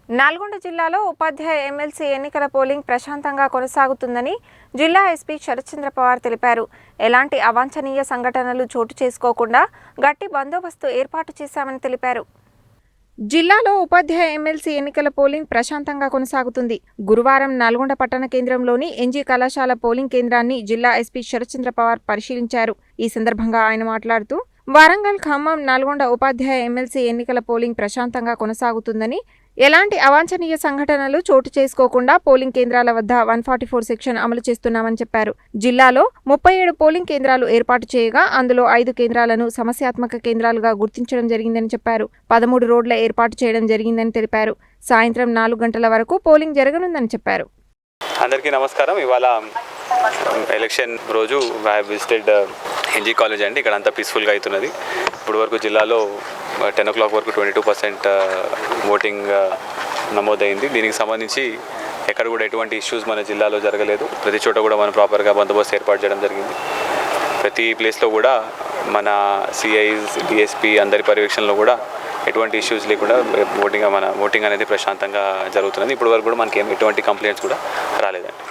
నల్గొండ జిల్లాలో ఉపాధ్యాయ ఎమ్మెల్సీ ఎన్నికల పోలింగ్ ప్రశాంతంగా కొనసాగుతుందని జిల్లా ఎస్పీ శరత్చంద్ర పవార్ తెలిపారు. ఎలాంటి అవాంఛనీయ సంఘటనలు చోటు చేసుకోకుండా గట్టి బందోబస్తు ఏర్పాటు చేశామని తెలిపారు. జిల్లాలో ఉపాధ్యాయ ఎమ్మెల్సీ ఎన్నికల పోలింగ్ ప్రశాంతంగా కొనసాగుతుంది. గురువారం నల్గొండ పట్టణ కేంద్రంలోని ఎన్జీ కళాశాల పోలింగ్ కేంద్రాన్ని జిల్లా ఎస్పీ శరత్చంద్ర పవార్ పరిశీలించారు. ఈ సందర్భంగా ఆయన మాట్లాడుతూ వరంగల్, ఖమ్మం, నల్గొండ ఉపాధ్యాయ ఎమ్మెల్సీ ఎన్నికల పోలింగ్ ప్రశాంతంగా కొనసాగుతుందని, ఎలాంటి అవాంఛనీయ సంఘటనలు చోటు చేసుకోకుండా పోలింగ్ కేంద్రాల వద్ద 144 సెక్షన్ అమలు చేస్తున్నామని చెప్పారు. జిల్లాలో 37 పోలింగ్ కేంద్రాలు ఏర్పాటు చేయగా అందులో 5 కేంద్రాలను సమస్యాత్మక కేంద్రాలుగా గుర్తించడం జరిగిందని చెప్పారు. 13 రోడ్ల ఏర్పాటు చేయడం జరిగిందని తెలిపారు. సాయంత్రం 4 గంటల వరకు పోలింగ్ జరగనుందని చెప్పారు. అందరికీ నమస్కారం. ఇవాళ ఎలక్షన్ రోజు ఐ విజిటెడ్ ఎన్జీ కాలేజ్ అండి. ఇక్కడ అంతా పీస్ఫుల్గా అవుతున్నది. ఇప్పుడు వరకు జిల్లాలో 10 o'clock వరకు 22% ఓటింగ్ నమోదైంది. దీనికి సంబంధించి ఎక్కడ కూడా ఎటువంటి ఇష్యూస్ మన జిల్లాలో జరగలేదు. ప్రతి చోట కూడా మనం ప్రాపర్గా బందోబస్తు ఏర్పాటు చేయడం జరిగింది. ప్రతి ప్లేస్లో కూడా మన సిఐస్, డిఎస్పీ అందరి పర్యవేక్షణలో కూడా ఎటువంటి ఇష్యూస్ లేకుండా ఓటింగ్ అనేది ప్రశాంతంగా జరుగుతున్నది. ఇప్పటి వరకు కూడా మనకి ఎటువంటి కంప్లైంట్స్ కూడా రాలేదండి.